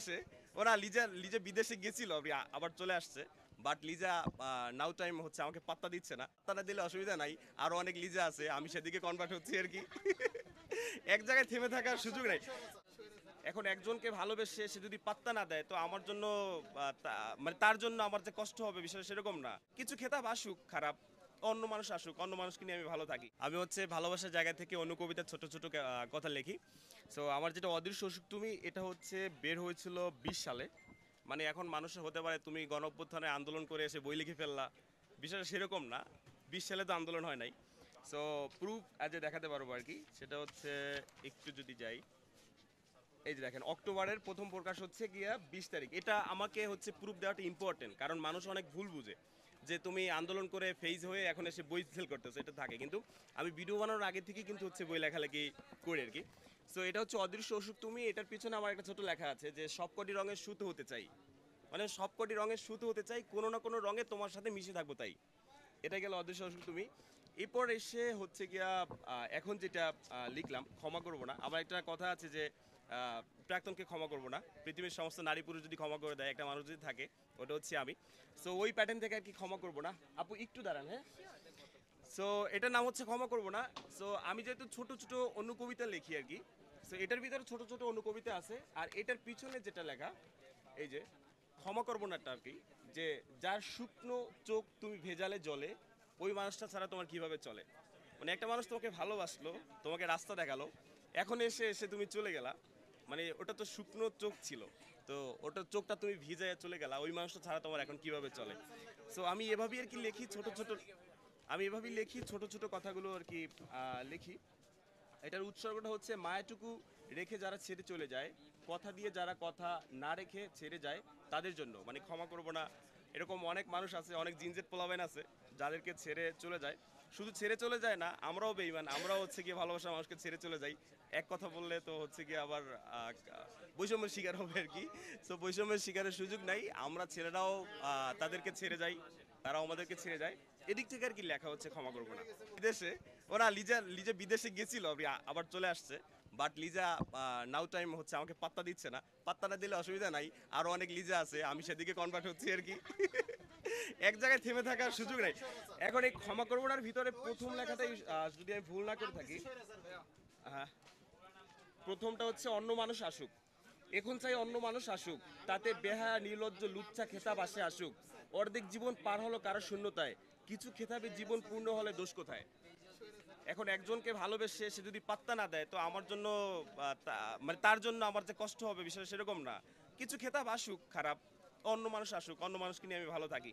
বিদেশে ওরা লিজা লিজা বিদেশে গেছিল আবার চলে আসছে। বাট লিজা নাও টাইম হচ্ছে আমাকে পাত্তা দিচ্ছে না। পাত্তা দিলে অসুবিধা নাই, আরো অনেক লিজা আছে, আমি সেদিকে কনভার্ট হচ্ছি আর কি। এক জায়গায় থেমে থাকার সুযোগ নাই। এখন একজনকে ভালোবেসে সে যদি পাত্তা না দেয় তো আমার জন্য মানে তার জন্য আমার যে কষ্ট হবে বিষয়টা সেরকম না। কিছু খেতাব আসুক খারাপ, অন্য মানুষ আসুক, অন্য মানুষকে নিয়ে আমি ভালো থাকি। আমি হচ্ছে ভালোবাসার জায়গা থেকে অন্য কবিতার ছোট ছোট কথা লিখি। সো আমার যেটা অদৃশ্য অসুখ তুমি, এটা হচ্ছে বের হয়েছিল 20 সালে। মানে এখন মানুষের হতে পারে তুমি গণ অভ্যুত্থানে আন্দোলন করে এসে বই লিখে ফেললা, বিষয়টা সেরকম না। 20 সালে তো আন্দোলন হয় নাই। সো প্রুফ আজ দেখাতে পারবো আর কি। সেটা হচ্ছে, একটু যদি যাই, এই যে দেখেন অক্টোবরের প্রথম প্রকাশ হচ্ছে গিয়া 20 তারিখ। এটা আমাকে হচ্ছে প্রুফ দেওয়াটা ইম্পর্টেন্ট, কারণ মানুষ অনেক ভুল বুঝে যে তুমি আন্দোলন করে ফেজ হয়ে এখন এসে বই সেল করতেছো, এটা থাকে। কিন্তু আমি ভিডিও বানানোর আগে থেকে কিন্তু হচ্ছে বই লেখালেখি করি আর কি। সো এটা হচ্ছে অদৃশ্য অসুখ তুমি, এটার পিছনে আমার একটা ছোট লেখা আছে যে সবকটি রঙের সুতো হতে চাই। মানে সবকটি রঙের সুতো হতে চাই, কোনো না কোনো রঙে তোমার সাথে মিশে থাকবো তাই। এটা গেল অদৃশ্য অসুখ তুমি। এরপর এসে হচ্ছে গিয়া এখন যেটা লিখলাম, ক্ষমা করবো না। আমার একটা কথা আছে যে প্রাক্তনকে ক্ষমা করবো না, পৃথিবীর সমস্ত নারী পুরুষ যদি ক্ষমা করে দেয়, একটা মানুষ যদি থাকে, ওটা হচ্ছে আমি। সো ওই প্যাটার্ন থেকে আর কি ক্ষমা করবো না। আপু একটু দাঁড়ান, হ্যাঁ। সো এটার নাম হচ্ছে ক্ষমা করবো না। সো আমি যেহেতু ছোট ছোট অনুকবিতা লিখি আর কি, সো এটার ভিতরে ছোট ছোট অনুকবিতা আছে। আর এটার পিছনে যেটা লেখা, এই যে ক্ষমা করবো নাটা আর কি, যে যার শুকনো চোখ তুমি ভেজালে জলে, ওই মানুষটা ছাড়া তোমার কিভাবে চলে। মানে একটা মানুষ তোমাকে ভালোবাসলো, তোমাকে রাস্তা দেখালো, এখন এসে এসে তুমি চলে গেলা। মানে ওটা তো শুকনো চোখ ছিল, তো ওটা চোখটা তুমি ভিজায় চলে গেলা, ওই মানুষটা ছাড়া তোমার এখন কিভাবে চলে। সো আমি এভাবেই আর কি লিখি ছোট ছোট, আমি এভাবেই লিখি ছোট ছোট কথাগুলো আর কি লিখি। এটার উৎসর্গটা হচ্ছে মায়াটুকু রেখে যারা ছেড়ে চলে যায়, কথা দিয়ে যারা কথা না রেখে ছেড়ে যায়, তাদের জন্য। মানে ক্ষমা করব না, এরকম অনেক মানুষ আছে, অনেক জিনজেট পোলাবেন আছে যাদেরকে ছেড়ে চলে যায়। শুধু ছেড়ে চলে যায় না, আমরাও বেইমান, আমরাও হচ্ছে গিয়ে ভালোবাসা মানুষকে ছেড়ে চলে যাই। এক কথা বললে তো হচ্ছে গিয়ে আবার বৈষম্যের শিকার হবে আর কি। সো বৈষম্যের শিকারের সুযোগ নাই, আমরা ছেলেরাও তাদেরকে ছেড়ে যাই, তারাও আমাদেরকে ছেড়ে যায়। এদিক থেকে আর কি লেখা হচ্ছে ক্ষমা করবো না। বিদেশে ওরা লিজা লিজা বিদেশে গেছিল আবার চলে আসছে। বাট লিজা নাও টাইম হচ্ছে আমাকে পাত্তা দিচ্ছে না। পাত্তা না দিলে অসুবিধা নাই, আরো অনেক লিজা আছে, আমি সেদিকে কনভার্ট হচ্ছি আর কি। এক জায়গায় থেমে থাকার সুযোগ নাই। এখন এই ক্ষমা করবো নার ভিতরে প্রথম লেখাটাই যদি আমি ভুল না করে থাকি, হ্যাঁ, প্রথমটা হচ্ছে অন্য মানুষ আসুক। এখন চাই অন্য মানুষ আসুক, তাতে বেহায়া নির্লজ্জ লুচ্চা খেতাব আসে আসুক। অর্ধেক জীবন পার হলো কারো শূন্যতায়, কিছু খেতাবে জীবন পূর্ণ হলে দোষ কোথায়। এখন একজনকে ভালোবেসে সে যদি পাত্তা না দেয় তো আমার জন্য মানে তার জন্য আমার যে কষ্ট হবে বিষয়টা সেরকম না। কিছু খেতাব আসুক খারাপ, অন্য মানুষ আসুক, অন্য মানুষকে নিয়ে আমি ভালো থাকি।